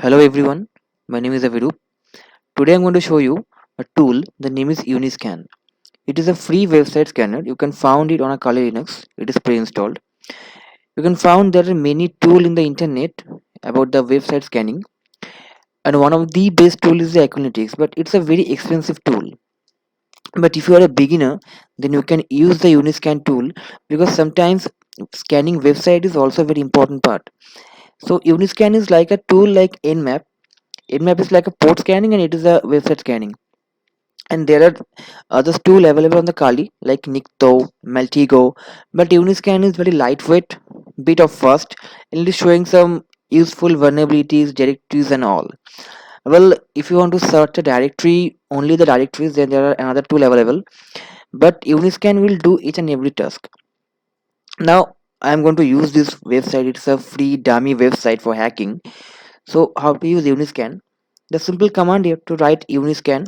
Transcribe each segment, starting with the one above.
Hello everyone, my name is Avirup. Today I'm going to show you a tool. The name is Uniscan. It is a free website scanner. You can find it on a Kali Linux. It is pre-installed. You can find there are many tools in the internet about the website scanning, and one of the best tool is the Equinetics, but it's a very expensive tool. But if you are a beginner, then you can use the Uniscan tool because sometimes scanning website is also a very important part. So Uniscan is like a tool like Nmap. Nmap is like a port scanning and it is a website scanning. And there are other tools available on the Kali like Nikto, Maltigo, but Uniscan is very lightweight, bit of fast, and it is showing some useful vulnerabilities, directories, and all. Well, if you want to search a directory, only the directories, then there are another tool available. But Uniscan will do each and every task. Now, I am going to use this website. It's a free dummy website for hacking. So, how to use Uniscan? The simple command you have to write Uniscan,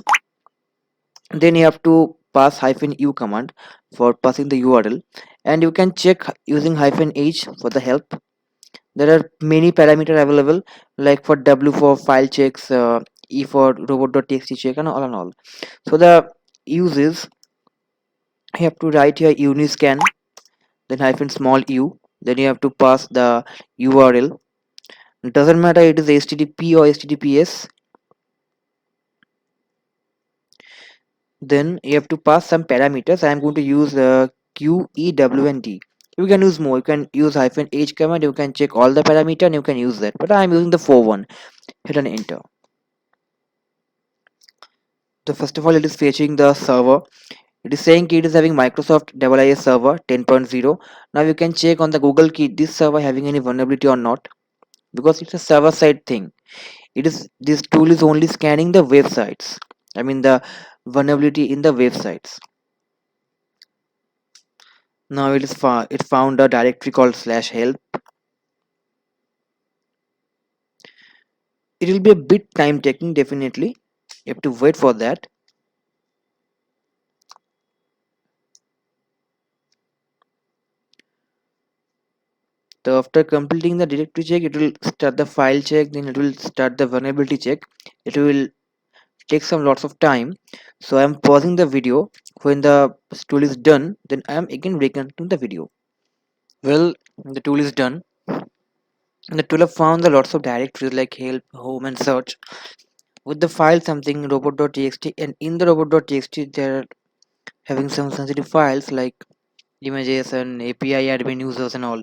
then you have to pass -u command for passing the URL, and you can check using -h for the help. There are many parameters available like for W for file checks, E for robot.txt check, and all. So the use is you have to write here uniscan, then -small u, then you have to pass the URL. It doesn't matter it is HTTP or HTTPS. Then you have to pass some parameters. I am going to use Q, E, W, and D. You can use more. You can use -h command. You can check all the parameter and you can use that. But I am using the 4 one. Hit and enter. So first of all, it is fetching the server. It is saying it is having Microsoft IIS server 10.0. Now you can check on the Google key this server having any vulnerability or not, because it's a server side thing. It is this tool is only scanning the websites. I mean the vulnerability in the websites. Now it found a directory called /help. It will be a bit time taking, definitely. You have to wait for that. So after completing the directory check, it will start the file check, then it will start the vulnerability check. It will take some lots of time. So I am pausing the video. When the tool is done, then I am again reconnecting the video. Well, the tool is done. And the tool have found the lots of directories like help, home, and search. With the file something robot.txt, and in the robot.txt there are having some sensitive files like images and API admin users and all.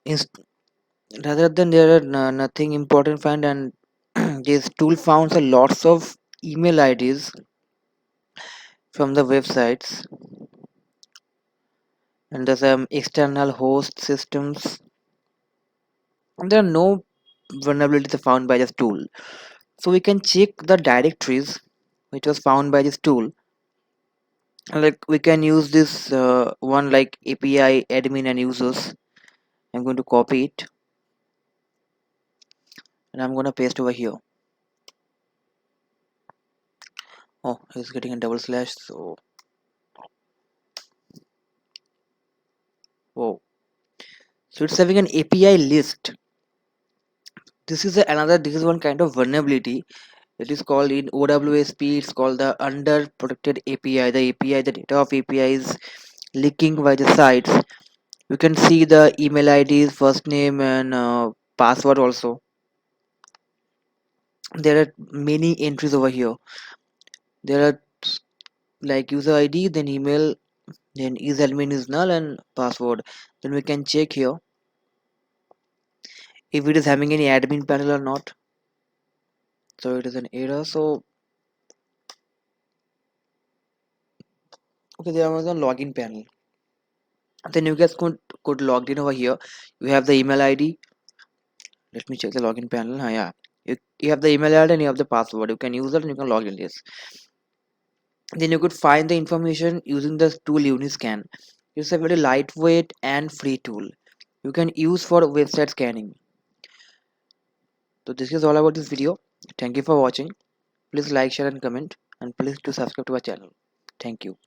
Inst- Rather than there are nothing important find, and this tool found a lots of email IDs from the websites, and there's some external host systems. And there are no vulnerabilities found by this tool. So we can check the directories which was found by this tool. Like we can use this one like API admin and users. I'm going to copy it and I'm going to paste over here. Oh, it's getting a double slash. So oh, so it's having an API list. This is one kind of vulnerability. It is called in OWSP. It's called the under protected API. The API, the data of API is leaking by the sites. You can see the email IDs, first name, and password also. There are many entries over here. There are like user ID, then email, then is is null, and password. Then we can check here if it is having any admin panel or not. So it is an error. So okay, there was a login panel. Then you guys could log in over here. You have the email ID. Let me check the login panel. Yeah, you have the email ID and you have the password. You can use that and you can log in this. Then you could find the information using the tool Uniscan. It's a very lightweight and free tool you can use for website scanning. So this is all about this video. Thank you for watching. Please like, share, and comment, and please do subscribe to our channel. Thank you.